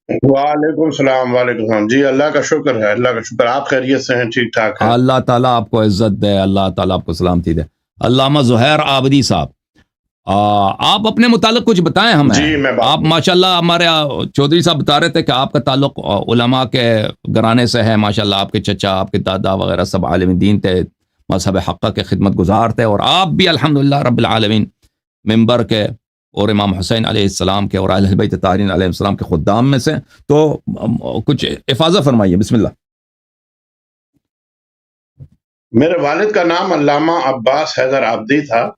وعلیکم السلام، وعلیکم السلام جی، اللہ کا شکر ہے، اللہ کا شکر، آپ خیریت سے ہیں؟ ٹھیک ٹھاک ہے؟ اللہ تعالیٰ آپ کو عزت دے، اللہ تعالیٰ آپ کو سلامتی دے۔ علامہ زہیر آبدی صاحب، آپ اپنے متعلق کچھ بتائیں ہمیں۔ جی میں بات آپ کروں۔ ماشاءاللہ ہمارے چودھری صاحب بتا رہے تھے کہ آپ کا تعلق علماء کے گھرانے سے ہے، ماشاءاللہ آپ کے چچا، آپ کے دادا وغیرہ سب عالم دین تھے، مذہب حقہ کے خدمت گزار تھے، اور آپ بھی الحمدللہ رب العالمین ممبر کے اور امام حسین علیہ السلام کے اور اہل بیت طاہرین علیہ السلام کے خدام میں سے، تو کچھ افاضہ فرمائیے، بسم اللہ۔ میرے والد کا نام علامہ عباس حیدر آبدی تھا،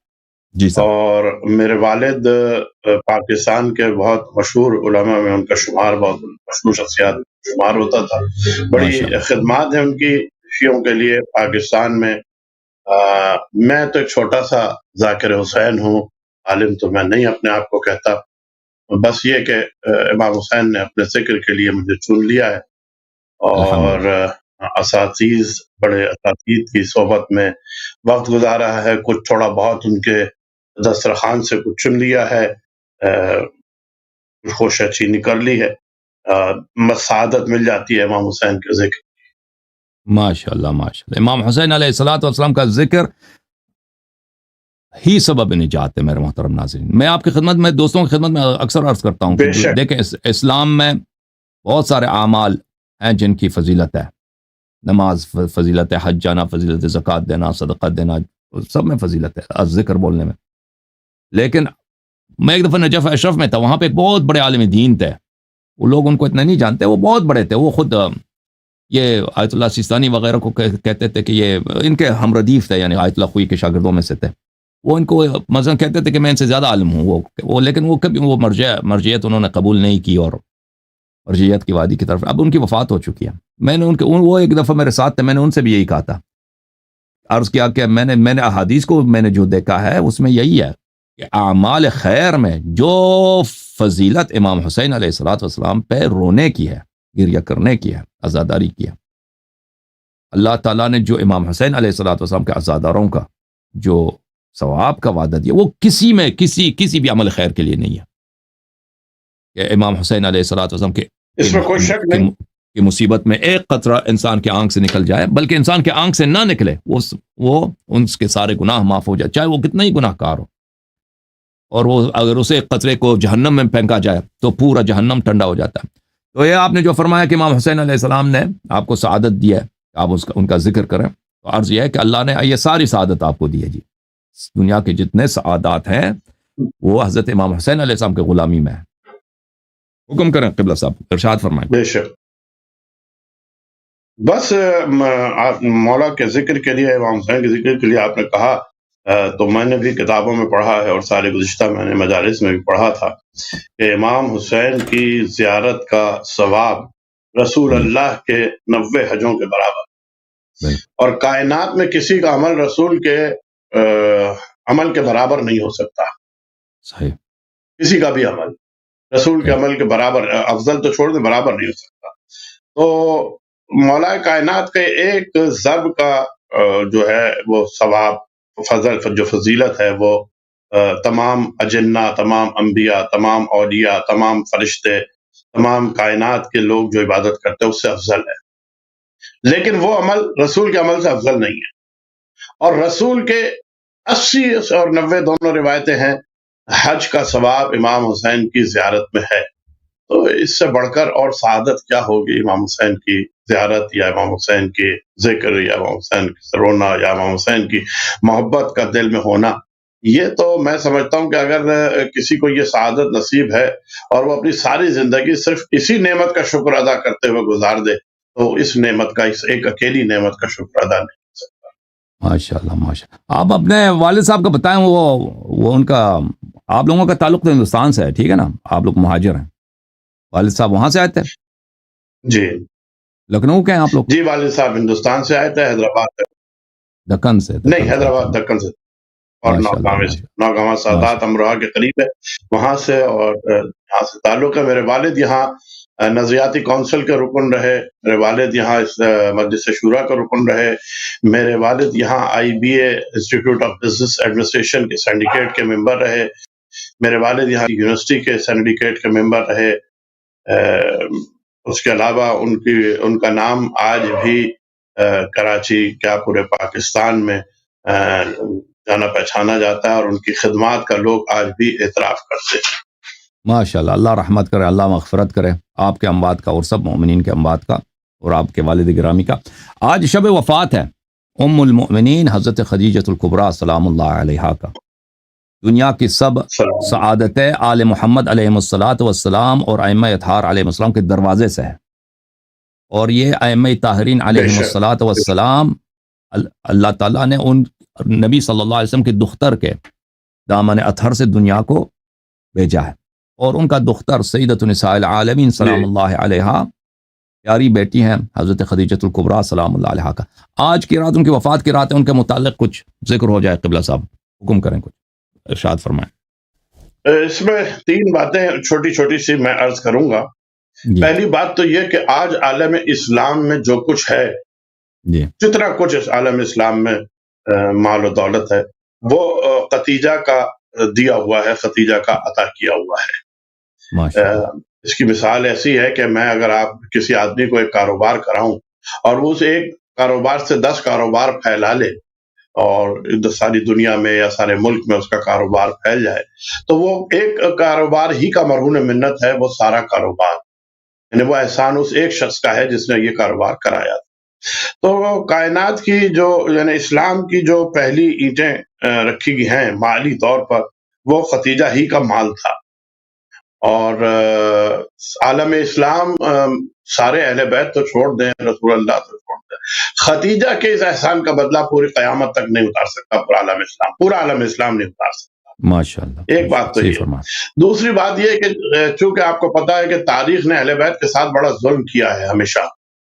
جی صاحب۔ اور میرے والد پاکستان کے بہت مشہور علماء میں ان کا شمار، بہت مشہور شخصیات شمار ہوتا تھا۔ بڑی ماشاء اللہ۔ خدمات ہیں ان کی شیعوں کے لیے پاکستان میں۔ میں تو ایک چھوٹا سا ذاکر حسین ہوں، عالم تو میں نہیں اپنے آپ کو کہتا، بس یہ کہ امام حسین نے اپنے ذکر کے لیے مجھے چن لیا ہے، اور الحمدللہ۔ بڑے اساتذہ کی صحبت میں وقت گزارا ہے، کچھ تھوڑا بہت ان کے دسترخوان سے کچھ چن لیا ہے، کچھ خوش اچھی کر لی ہے، سعادت مل جاتی ہے امام حسین کے ذکر۔ ماشاء اللہ ماشاء اللہ، امام حسین علیہ الصلوۃ والسلام کا ذکر ہی سبب نجات ہے۔ میرے محترم ناظرین، میں آپ کی خدمت میں، دوستوں کی خدمت میں اکثر عرض کرتا ہوں بے کہ شک دیکھیں اسلام میں بہت سارے اعمال ہیں جن کی فضیلت ہے۔ نماز فضیلت ہے، حج جانا فضیلت ہے، زکوٰۃ دینا، صدقہ دینا، سب میں فضیلت ہے، ذکر بولنے میں۔ لیکن میں ایک دفعہ نجف اشرف میں تھا، وہاں پہ ایک بہت بڑے عالم دین تھے، وہ لوگ ان کو اتنا نہیں جانتے، وہ بہت بڑے تھے، وہ خود یہ آیت اللہ سیستانی وغیرہ کو کہتے تھے کہ یہ ان کے ہم ردیف تھے، یعنی آیت اللہ خوئی کے شاگردوں میں سے تھے۔ وہ ان کو مثلا کہتے تھے کہ میں ان سے زیادہ عالم ہوں، لیکن وہ کبھی وہ مرجعیت انہوں نے قبول نہیں کی، اور مرجعیت کی وادی کی طرف اب ان کی وفات ہو چکی ہے۔ میں نے وہ ایک دفعہ میرے ساتھ تھے، میں نے ان سے بھی یہی کہا تھا، عرض کیا کہ میں نے احادیث کو میں نے جو دیکھا ہے اس میں یہی ہے کہ اعمال خیر میں جو فضیلت امام حسین علیہ الصلوۃ والسلام پہ رونے کی ہے، گریہ کرنے کی ہے، عزاداری کی ہے، اللہ تعالیٰ نے جو امام حسین علیہ الصلوۃ والسلام کے عزاداروں کا جو ثواب کا وعدہ دیا، وہ کسی میں کسی بھی عمل خیر کے لیے نہیں ہے کہ امام حسین علیہ الصلوۃ والسلام اس میں کوئی شک نہیں۔ کی مصیبت میں ایک قطرہ انسان کے آنکھ سے نکل جائے، بلکہ انسان کے آنکھ سے نہ نکلے، وہ ان کے سارے گناہ معاف ہو جائے، چاہے وہ کتنا ہی گناہ کار ہو، اور وہ اگر اسے ایک قطرے کو جہنم میں پھینکا جائے تو پورا جہنم ٹھنڈا ہو جاتا ہے۔ تو یہ آپ نے جو فرمایا کہ امام حسین علیہ السلام نے آپ کو سعادت دی ہے، آپ ان کا ذکر کریں، تو عرض یہ ہے کہ اللہ نے یہ ساری سعادت آپ کو دی ہے جی۔ دنیا کے جتنے سعادات ہیں وہ حضرت امام حسین علیہ السلام کے غلامی میں ہے۔ حکم کریں قبلہ صاحب، ارشاد فرمائیں۔ بے شک، بس مولا کے ذکر کے لیے، امام حسین کے ذکر کے لیے آپ نے کہا، تو میں نے بھی کتابوں میں پڑھا ہے، اور سارے گزشتہ میں نے مجالس میں بھی پڑھا تھا کہ امام حسین کی زیارت کا ثواب رسول اللہ کے 90 حجوں کے برابر، اور کائنات میں کسی کا عمل رسول کے عمل کے برابر نہیں ہو سکتا۔ صحیح۔ کسی کا بھی عمل رسول کے عمل کے برابر، افضل تو چھوڑ دے، برابر نہیں ہو سکتا۔ تو مولا کائنات کے ایک ضرب کا جو ہے وہ ثواب، فضل، جو فضیلت ہے، وہ تمام اجنہ، تمام انبیاء، تمام اولیاء، تمام فرشتے، تمام کائنات کے لوگ جو عبادت کرتے ہیں اس سے افضل ہے، لیکن وہ عمل رسول کے عمل سے افضل نہیں ہے۔ اور رسول کے 80 اور 90 دونوں روایتیں ہیں، حج کا ثواب امام حسین کی زیارت میں ہے، تو اس سے بڑھ کر اور سعادت کیا ہوگی امام حسین کی زیارت، یا امام حسین کی ذکر، یا امام حسین کی رونا، یا امام حسین کی محبت کا دل میں ہونا۔ یہ تو میں سمجھتا ہوں کہ اگر کسی کو یہ سعادت نصیب ہے اور وہ اپنی ساری زندگی صرف اسی نعمت کا شکر ادا کرتے ہوئے گزار دے، تو اس نعمت کا، اس ایک اکیلی نعمت کا شکر ادا نہیں کر سکتا۔ ماشاء اللہ ماشاء اللہ۔ آپ اپنے والد صاحب کا بتائیں، وہ ان کا، آپ لوگوں کا تعلق تو ہندوستان سے ہے، ٹھیک ہے نا، آپ لوگ مہاجر ہیں، والد صاحب وہاں سے آئے تھے؟ جی لکھنؤ کے ہیں آپ لوگ؟ جی، والد صاحب ہندوستان سے آئے تھے، حیدرآباد سے، دکن سے؟ نہیں، حیدرآباد دکن سے، اور نوگاں سے، نوگاں سادات امروہہ کے قریب ہے، وہاں سے، اور یہاں سے تعلق ہے۔ میرے والد یہاں نظریاتی کونسل کے رکن رہے، میرے والد یہاں اس مجلس شورا کا رکن رہے، میرے والد یہاں IBA institute of business administration کے سینڈیکیٹ کے ممبر رہے، میرے والد یہاں یونیورسٹی کے سینڈیکیٹ کے ممبر رہے، اس کے علاوہ ان کا نام آج بھی کراچی کیا پورے پاکستان میں جانا پہچانا جاتا ہے، اور ان کی خدمات کا لوگ آج بھی اعتراف کرتے ہیں۔ ماشاء اللہ، اللہ رحمت کرے، اللہ مغفرت کرے آپ کے اموات کا اور سب مومنین کے اموات کا اور آپ کے والد گرامی کا۔ آج شب وفات ہے ام المؤمنین حضرت خدیجۃ الکبریٰ سلام اللہ علیہا کا۔ دنیا کی سب سعادتیں آل محمد علیہ الصلاۃ والسلام اور ائمہ اطہار علیہ السلام کے دروازے سے ہے، اور یہ ائمہ طاہرین علیہ الصلاۃ والسلام اللہ تعالیٰ نے ان نبی صلی اللہ علیہ وسلم کی دختر کے دامن اطہر سے دنیا کو بھیجا ہے، اور ان کا دختر سیدۃ نساء العالمین سلام اللہ علیہا پیاری بیٹی ہیں حضرت خدیجۃ الکبریٰ سلام اللہ علیہا کا۔ آج کی رات ان کی وفات کی رات ہے، ان کے متعلق کچھ ذکر ہو جائے، قبلہ صاحب حکم کریں، کچھ ارشاد فرمائیں۔ اس میں 3 باتیں چھوٹی چھوٹی سی میں عرض کروں گا۔ جی پہلی بات تو یہ کہ آج عالم اسلام میں جو کچھ ہے، جی جتنا کچھ اس عالم اسلام میں مال و دولت ہے، وہ خدیجہ کا دیا ہوا ہے، خدیجہ کا عطا کیا ہوا ہے۔ ماشاء اللہ، اس کی مثال ایسی ہے کہ میں اگر آپ کسی آدمی کو ایک کاروبار کراؤں اور وہ اس ایک کاروبار سے 10 کاروبار پھیلا لے، اور ساری دنیا میں یا سارے ملک میں اس کا کاروبار پھیل جائے، تو وہ ایک کاروبار ہی کا مرہون منت ہے، وہ سارا کاروبار، یعنی وہ احسان اس ایک شخص کا ہے جس نے یہ کاروبار کرایا۔ تو کائنات کی جو یعنی اسلام کی جو پہلی اینٹیں رکھی گئی ہیں مالی طور پر، وہ خدیجہ ہی کا مال تھا، اور عالم اسلام سارے اہل بیت تو چھوڑ دیں، رسول اللہ تو چھوڑ دیں، خدیجہ کے اس احسان کا بدلہ پوری قیامت تک نہیں اتار سکتا پورا عالم اسلام نہیں اتار سکتا۔ ماشاء اللہ، ایک بات تو یہ۔ دوسری بات یہ کہ چونکہ آپ کو پتا ہے کہ تاریخ نے اہل بیت کے ساتھ بڑا ظلم کیا ہے ہمیشہ،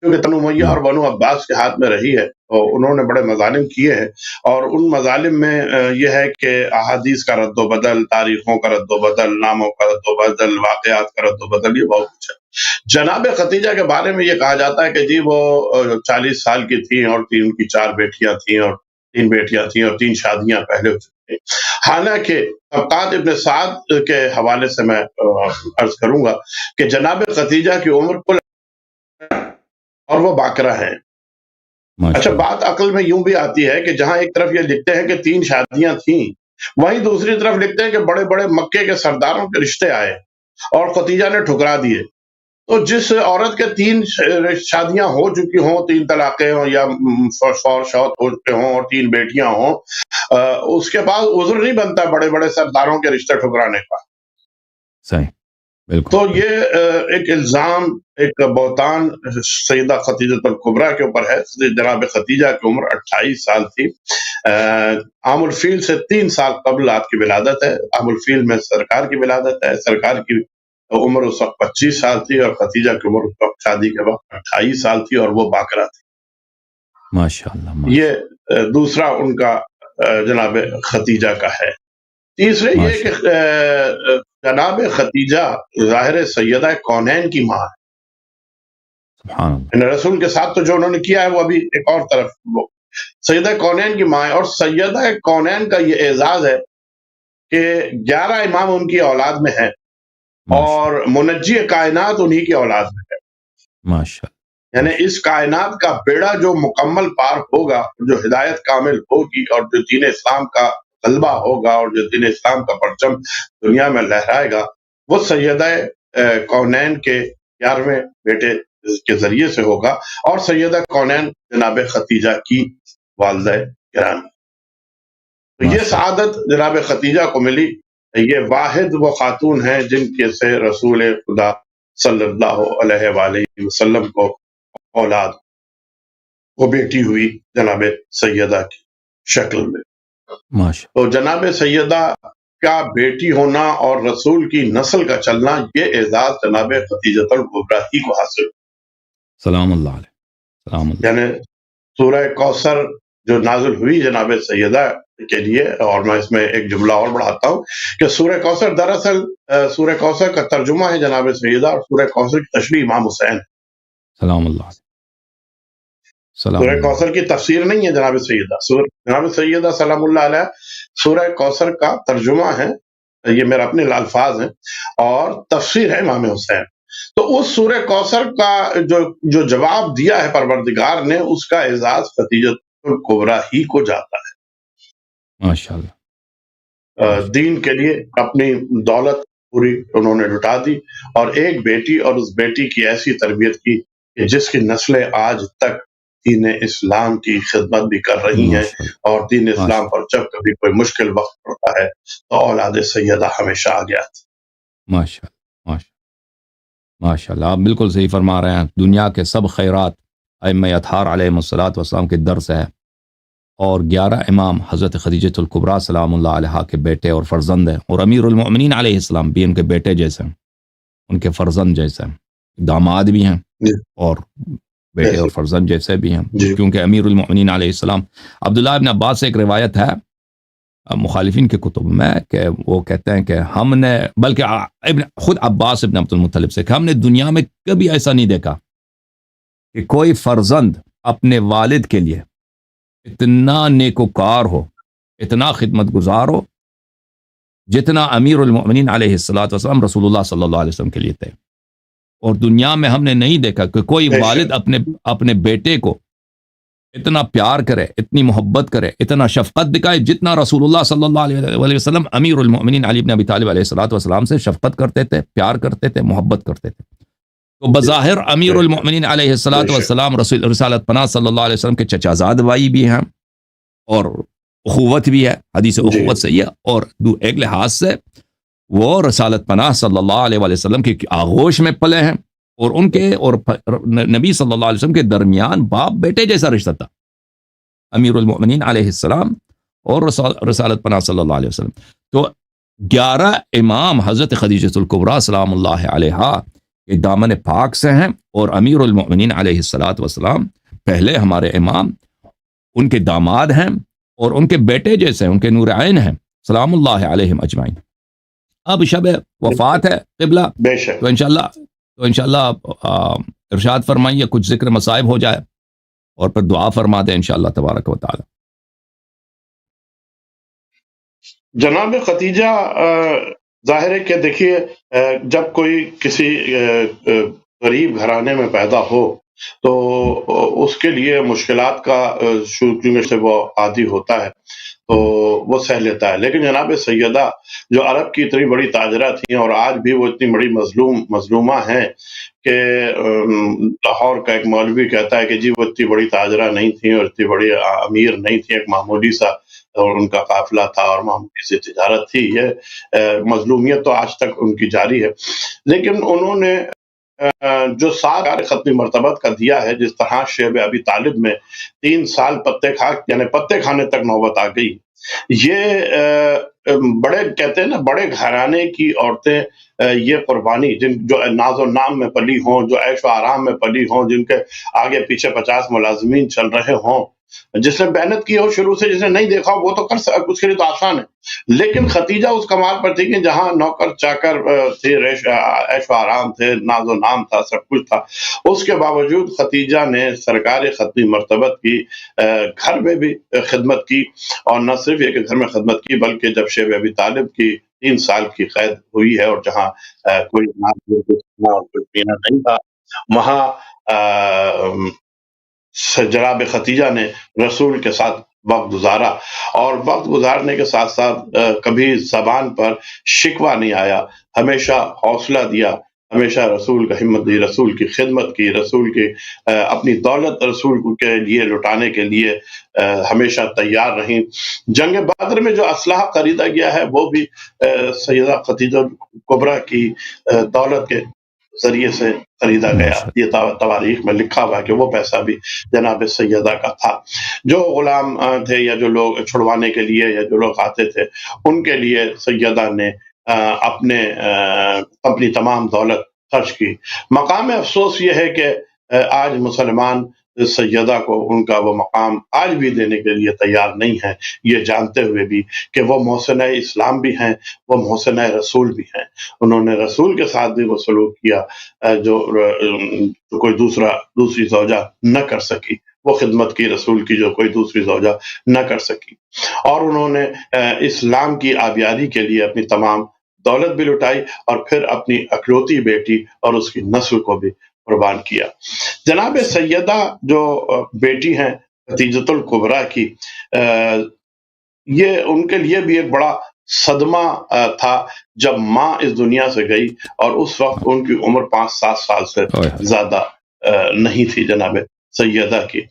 کیونکہ بنو امیہ اور بنو عباس کے ہاتھ میں رہی ہے، اور انہوں نے بڑے مظالم کیے ہیں، اور ان مظالم میں یہ ہے کہ احادیث کا رد و بدل، تاریخوں کا رد و بدل، ناموں کا رد و بدل، واقعات کا رد و بدل، یہ بہت کچھ ہے۔ جناب خدیجہ کے بارے میں یہ کہا جاتا ہے کہ جی وہ 40 سال کی تھیں، اور ان کی 4 بیٹیاں تھیں، اور 3 بیٹیاں تھیں، اور 3 شادیاں پہلے ہو چکی تھیں۔ حالانکہ طبقات ابن سعد کے حوالے سے میں عرض کروں گا کہ جناب خدیجہ کی عمر کل اور وہ باقرہ ہیں۔ اچھا، بات عقل میں یوں بھی آتی ہے کہ جہاں ایک طرف یہ لکھتے ہیں کہ 3 شادیاں تھیں، وہیں دوسری طرف لکھتے ہیں کہ بڑے بڑے مکے کے سرداروں کے رشتے آئے اور خدیجہ نے ٹھکرا دیے۔ تو جس عورت کے 3 شادیاں ہو چکی ہوں، 3 طلاقیں ہوں، یا شوہر شوہر ہو چکے ہوں، اور 3 بیٹیاں ہوں، اس کے بعد عذر نہیں بنتا بڑے بڑے سرداروں کے رشتے ٹھکرانے کا۔ صحیح، بالکل۔ تو یہ ایک الزام، ایک بہتان سیدہ خدیجہ الکبریٰ کے اوپر ہے۔ جناب خدیجہ کی عمر 28 سال تھی۔ عام الفیل سے 3 سال قبل آپ کی ولادت ہے۔ عام الفیل میں سرکار کی ولادت ہے، سرکار کی عمر اس وقت 25 سال تھی، اور خدیجہ کی عمر اس وقت شادی کے وقت 28 سال تھی، اور وہ باقرہ تھی۔ ماشاءاللہ، یہ دوسرا ان کا جناب خدیجہ کا ہے۔ تیسرے یہ کہ جناب خدیجہ ظاہر سیدہ کونین کی ماں ہے۔ سبحان اللہ، رسول کے ساتھ تو جو انہوں نے کیا ہے وہ ابھی ایک اور طرف، وہ سیدہ کونین کی ماں ہے، اور سیدہ کونین کا یہ اعزاز ہے کہ 11 امام ان کی اولاد میں ہیں، اور منجی کائنات انہی کی اولاد میں ہے۔ ماشاء اللہ، یعنی اس کائنات کا بیڑا جو مکمل پار ہوگا، جو ہدایت کامل ہوگی، اور جو دین اسلام کا غلبہ ہوگا، اور جو دین اسلام کا پرچم دنیا میں لہرائے گا، وہ سیدہ کونین کے 11ویں بیٹے کے ذریعے سے ہوگا، اور سیدہ کونین جناب خدیجہ کی والدہ گرامی۔ تو یہ سعادت جناب خدیجہ کو ملی۔ یہ واحد وہ خاتون ہیں جن کے سے رسول خدا صلی اللہ علیہ وآلہ وسلم کو اولاد، وہ بیٹی ہوئی جناب سیدہ کی شکل میں۔ تو جناب سیدہ کا بیٹی ہونا اور رسول کی نسل کا چلنا، یہ اعزاز جناب خدیجہ الکبریٰ ہی کو حاصل۔ سلام اللہ علیہ، سلام اللہ۔ یعنی سورہ کوثر جو نازل ہوئی جناب سیدہ کے لیے، اور میں اس میں ایک جملہ اور بڑھاتا ہوں کہ سورہ کوثر دراصل سورہ کوثر کا ترجمہ ہے جناب سیدہ، اور سورہ کوثر کی تشریح امام حسین۔ سلام اللہ علیہ، سورہ کوثر کی تفسیر نہیں ہے جناب سیدہ، جناب سیدہ سلام اللہ علیہ سورہ کوثر کا ترجمہ ہے، یہ میرا اپنے الفاظ ہیں، اور تفسیر ہے امام حسین۔ تو اس سورہ کوثر کا جو جواب دیا ہے پروردگار نے، اس کا اعزاز خدیجہ الکبریٰ ہی کو جاتا ہے۔ ماشاءاللہ دین کے لیے اپنی دولت پوری انہوں نے لٹا دی، اور ایک بیٹی، اور اس بیٹی کی ایسی تربیت کی کہ جس کی نسلیں آج تک دین اسلام کی خدمت بھی کر رہی ہیں، ماشاءاللہ اور دین اسلام ماشاءاللہ پر جب کبھی کوئی مشکل وقت پڑتا ہے تو اولاد سیدہ ہمیشہ آگے آتی۔ ماشاءاللہ ماشاءاللہ، آپ بالکل صحیح فرما رہے ہیں۔ دنیا کے سب خیرات ائمہ اطہار علیہم الصلوۃ والسلام کے در سے ہے، اور 11 امام حضرت خدیجہ الکبریٰ سلام اللہ علیہا کے بیٹے اور فرزند ہیں، اور امیر المؤمنین علیہ السلام بھی ان کے بیٹے جیسے ہیں، ان کے فرزند جیسے ہیں، داماد بھی ہیں جی اور بیٹے اور فرزند جیسے بھی ہیں، جی کیونکہ امیر المؤمنین علیہ السلام، عبداللہ ابن عباس سے ایک روایت ہے مخالفین کے کتب میں کہ وہ کہتے ہیں کہ ہم نے، بلکہ خود عباس ابن عبد المطلب سے، کہ ہم نے دنیا میں کبھی ایسا نہیں دیکھا کہ کوئی فرزند اپنے والد کے لیے اتنا نیکوکار ہو، اتنا خدمت گزار ہو، جتنا امیر المؤمنین علیہ الصلوۃ والسلام رسول اللہ صلی اللہ علیہ وسلم کے لیے تھے۔ اور دنیا میں ہم نے نہیں دیکھا کہ کوئی بے والد شک، اپنے بیٹے کو اتنا پیار کرے، اتنی محبت کرے، اتنا شفقت دکھائے، جتنا رسول اللہ صلی اللہ علیہ وسلم امیر المؤمنین علی بن ابی طالب علیہ الصلوۃ والسلام سے شفقت کرتے تھے، پیار کرتے تھے، محبت کرتے تھے۔ تو بظاہر امیر بے شک، المؤمنین علیہ بے الصلوۃ شک، والسلام رسالت پناہ صلی اللہ علیہ وسلم کے چچا زاد بھائی بھی ہیں، اور اخوت بھی ہے، حدیث جی اخوت سے یہ، اور ایک لحاظ سے وہ رسالت پناہ صلی اللہ علیہ وسلم کی آغوش میں پلے ہیں، اور ان کے اور نبی صلی اللہ علیہ وسلم کے درمیان باپ بیٹے جیسا رشتہ تھا، امیر المؤمنین علیہ السلام اور رسالت پناہ صلی اللہ علیہ وسلم۔ تو 11 امام حضرت خدیجہ الکبریٰ سلام اللہ علیہا کے دامن پاک سے ہیں، اور امیر المؤمنین علیہ الصلوۃ والسلام پہلے ہمارے امام، ان کے داماد ہیں، اور ان کے بیٹے جیسے ہیں، ان کے نور عین ہیں، سلام اللہ علیہم اجمعین۔ اب شب وفات ہے قبلہ، بے شک۔ تو انشاءاللہ ارشاد فرمائیے، کچھ ذکر مصائب ہو جائے اور پھر دعا فرما دیں انشاءاللہ تبارک و تعالی۔ جناب خدیجہ، ظاہر ہے کہ دیکھیے، جب کوئی کسی غریب گھرانے میں پیدا ہو تو اس کے لیے مشکلات کا شروع سے وہ عادی ہوتا ہے تو وہ سہ لیتا ہے، لیکن جناب سیدہ جو عرب کی اتنی بڑی تاجرہ تھیں، اور آج بھی وہ اتنی بڑی مظلومہ ہیں کہ لاہور کا ایک مولوی کہتا ہے کہ جی وہ اتنی بڑی تاجرہ نہیں تھیں اور اتنی بڑی امیر نہیں تھی، ایک معمولی سا اور ان کا قافلہ تھا اور معمولی سی تجارت تھی۔ یہ مظلومیت تو آج تک ان کی جاری ہے، لیکن انہوں نے جو ساتھ ختمی مرتبت کا دیا ہے، جس طرح شیب ابی طالب میں 3 سال پتے کھانے تک نوبت آ گئی، یہ بڑے کہتے ہیں نا، بڑے گھرانے کی عورتیں یہ قربانی، جو ناز و نام میں پلی ہوں، جو عیش و آرام میں پلی ہوں، جن کے آگے پیچھے 50 ملازمین چل رہے ہوں، جس نے محنت کی ہو شروع سے، جس نے نہیں دیکھا وہ تو اس کے لیے تو آسان ہے، لیکن خدیجہ اس کمال پر تھی کہ جہاں نوکر چاکر تھے، عیش و آرام تھے، ناز و نام تھا، سب کچھ تھا، اس کے باوجود خدیجہ نے سرکار ختمی مرتبت کی گھر میں بھی خدمت کی، اور نہ صرف یہ کہ گھر میں خدمت کی، بلکہ جب شیب ابی طالب کی 3 سال کی قید ہوئی ہے، اور جہاں کوئی کچھ پینا نہیں تھا، وہاں جناب خدیجہ نے رسول کے ساتھ وقت گزارا، اور وقت گزارنے کے ساتھ ساتھ کبھی زبان پر شکوہ نہیں آیا، ہمیشہ حوصلہ دیا، ہمیشہ رسول کا ہمت دی، رسول کی خدمت کی، رسول کی اپنی دولت رسول کے لیے لٹانے کے لیے ہمیشہ تیار رہیں۔ جنگ بدر میں جو اسلحہ خریدا گیا ہے وہ بھی سیدہ خدیجہ کبریٰ کی دولت کے ذریعے سے خریدا گیا، یہ تواریخ میں لکھا ہوا ہے کہ وہ پیسہ بھی جناب سیدہ کا تھا۔ جو غلام تھے یا جو لوگ چھڑوانے کے لیے یا جو لوگ آتے تھے، ان کے لیے سیدہ نے اپنی تمام دولت خرچ کی۔ مقام افسوس یہ ہے کہ آج مسلمان سیدہ کو ان کا وہ مقام آج بھی دینے کے لیے تیار نہیں ہے، یہ جانتے ہوئے بھی کہ وہ محسنہ اسلام بھی ہیں، وہ محسنہ رسول بھی ہیں، انہوں نے رسول کے ساتھ بھی وہ سلوک کیا جو کوئی دوسری زوجہ نہ کر سکی، وہ خدمت کی رسول کی جو کوئی دوسری زوجہ نہ کر سکی، اور انہوں نے اسلام کی آبیاری کے لیے اپنی تمام دولت بھی لٹائی اور پھر اپنی اکلوتی بیٹی اور اس کی نسل کو بھی قربان کیا۔ جناب سیدہ جو بیٹی ہیں خدیجۃ الکبریٰ کی، یہ ان کے لیے بھی ایک بڑا صدمہ تھا جب ماں اس دنیا سے گئی، اور اس وقت ان کی عمر 5-7 سال سے زیادہ نہیں تھی جناب سیدہ کی۔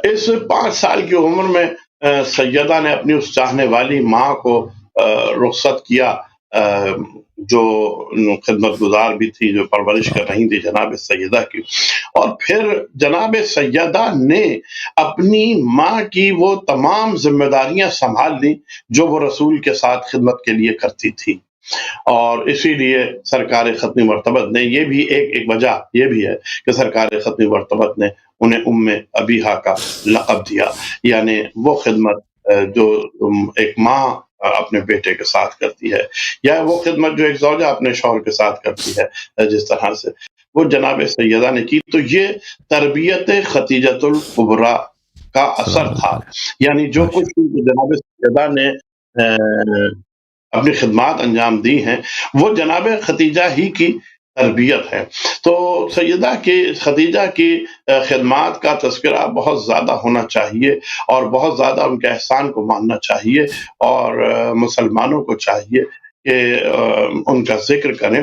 اس 5 سال کی عمر میں سیدہ نے اپنی اس چاہنے والی ماں کو رخصت کیا، جو خدمت گزار بھی تھی، جو پرورش کر رہی تھی جناب سیدہ کی، اور پھر جناب سیدہ نے اپنی ماں کی وہ تمام ذمہ داریاں سنبھال لی جو وہ رسول کے ساتھ خدمت کے لیے کرتی تھی، اور اسی لیے سرکار ختم مرتبت نے یہ بھی ایک وجہ یہ بھی ہے کہ سرکار ختم مرتبت نے انہیں ام ابیہا کا لقب دیا، یعنی وہ خدمت جو ایک ماں اپنے بیٹے کے ساتھ کرتی ہے، یا وہ خدمت جو ایک زوجہ اپنے شوہر کے ساتھ کرتی ہے، جس طرح سے وہ جناب سیدہ نے کی، تو یہ تربیت خدیجۃ الکبریٰ کا اثر تھا۔ یعنی جو کچھ جناب سیدہ نے اپنی خدمات انجام دی ہیں وہ جناب خدیجہ ہی کی تربیت ہے۔ تو خدیجہ کی خدمات کا تذکرہ بہت زیادہ ہونا چاہیے، اور بہت زیادہ ان کے احسان کو ماننا چاہیے، اور مسلمانوں کو چاہیے کہ ان کا ذکر کریں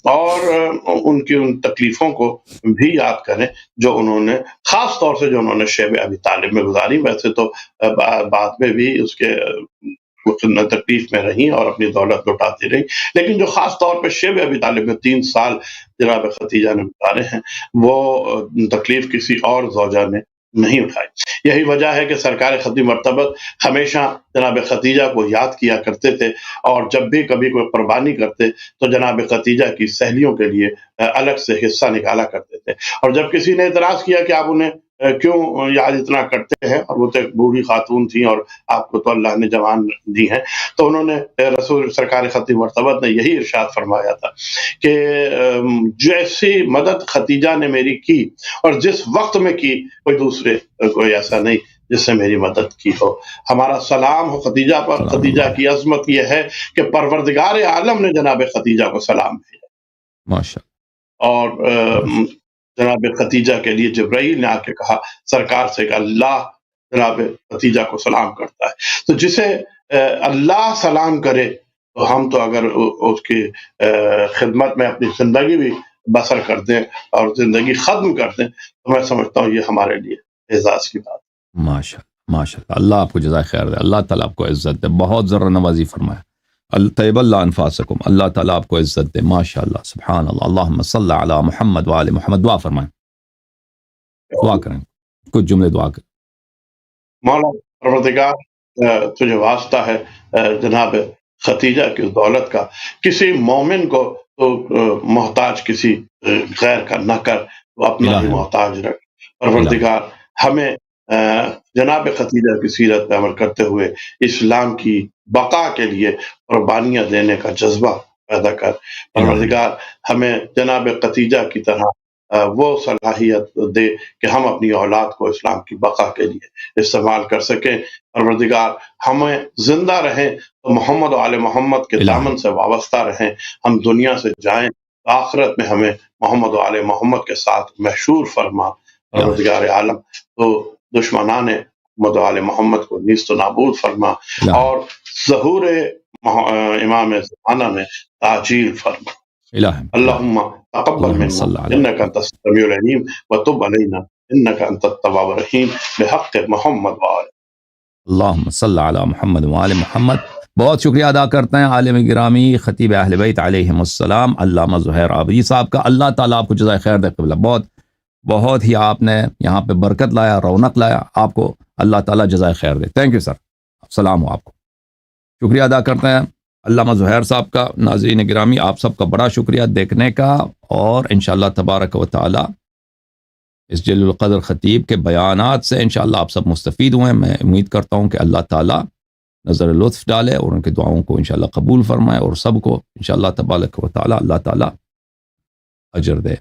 اور ان کی ان تکلیفوں کو بھی یاد کریں جو انہوں نے، خاص طور سے جو انہوں نے شیب ابی طالب میں گزاری۔ ویسے تو بعد میں بھی اس کے تکلیف میں رہی اور اپنی دولت لوٹاتی رہی، لیکن جو خاص طور پہ شیب ابی طالب میں 3 سال جناب خدیجہ نے گزارے ہیں، وہ تکلیف کسی اور زوجہ نے نہیں اٹھائی۔ یہی وجہ ہے کہ سرکار ختم مرتبت ہمیشہ جناب خدیجہ کو یاد کیا کرتے تھے، اور جب بھی کبھی کوئی قربانی کرتے تو جناب خدیجہ کی سہیلیوں کے لیے الگ سے حصہ نکالا کرتے تھے، اور جب کسی نے اعتراض کیا کہ آپ انہیں کیوں یاد اتنا کرتے ہیں، اور وہ تو ایک بوڑھی خاتون تھیں اور آپ کو تو اللہ نے جوان دی ہیں، تو انہوں نے رسول سرکار ختم مرتبت نے یہی ارشاد فرمایا تھا کہ جیسی مدد خدیجہ نے میری کی اور جس وقت میں کی، کوئی ایسا نہیں جس سے میری مدد کی ہو۔ ہمارا سلام ہو خدیجہ پر۔ خدیجہ کی عظمت یہ ہے کہ پروردگار عالم نے جناب خدیجہ کو سلام بھیجا، ماشاءاللہ، اور جناب خدیجہ کے لیے جبرائیل نے آ کے کہا سرکار سے کہ اللہ جناب خدیجہ کو سلام کرتا ہے۔ تو جسے اللہ سلام کرے، تو ہم تو اگر اس کی خدمت میں اپنی زندگی بھی بسر کر دیں اور زندگی ختم کر دیں، تو میں سمجھتا ہوں یہ ہمارے لیے اعزاز کی بات ہے۔ ماشاءاللہ، ماشاءاللہ، اللہ آپ کو جزائے خیر دے، اللہ تعالیٰ آپ کو عزت دے، بہت ذرا نوازی فرمائے، طیب اللہ انفاسکم، اللہ تعالیٰ آپ کو عزت دے، ماشاءاللہ، سبحان اللہ، اللہم صلی علی محمد وآل محمد۔ دعا فرمائیں، دعا کریں، کچھ جملے دعا کریں۔ مولا پروردگار، تجھے واسطہ ہے جناب خدیجہ کی دولت کا، کسی مومن کو تو محتاج کسی غیر کا نہ کر، وہ اپنا ہی محتاج رکھ۔ پروردگار ہمیں جناب خدیجہ کی سیرت پہ عمل کرتے ہوئے اسلام کی بقا کے لیے قربانیاں دینے کا جذبہ پیدا کر۔ پروردگار ہمیں جناب خدیجہ کی طرح وہ صلاحیت دے کہ ہم اپنی اولاد کو اسلام کی بقا کے لیے استعمال کر سکیں۔ پروردگار ہمیں زندہ رہیں تو محمد و آل محمد کے دامن سے وابستہ رہیں، ہم دنیا سے جائیں آخرت میں ہمیں محمد و آل محمد کے ساتھ محشور فرما۔ پروردگار عالم تو دشمنان محمد و آل محمد کو نیست و نابود فرما، اور ظہور امام زمانہ میں تعجیل فرما۔ اللہم تقبل منا انک انت السمیع العلیم وتب علینا انک انت التواب الرحیم بحق محمد وآل۔ اللہم صلی علی محمد وآل محمد۔ بہت شکریہ ادا کرتے ہیں عالم گرامی خطیب اہل بیت علیہم السلام علامہ زہیر عابدی صاحب کا، اللہ تعالیٰ آپ کو جزائے خیر دے قبلہ۔ بہت ہی آپ نے یہاں پہ برکت لایا، رونق لایا، آپ کو اللہ تعالیٰ جزائے خیر دے۔ تھینک یو سر، السلام ہو آپ کو۔ شکریہ ادا کرتے ہیں علامہ زہیر صاحب کا۔ ناظرین گرامی، آپ سب کا بڑا شکریہ دیکھنے کا، اور انشاءاللہ تبارک و تعالی اس جلیل القدر خطیب کے بیانات سے انشاءاللہ آپ سب مستفید ہوئے۔ میں امید کرتا ہوں کہ اللہ تعالیٰ نظر لطف ڈالے اور ان کے دعاؤں کو انشاءاللہ قبول فرمائے، اور سب کو انشاءاللہ تبارک و تعالی اللہ تعالیٰ اجر دے۔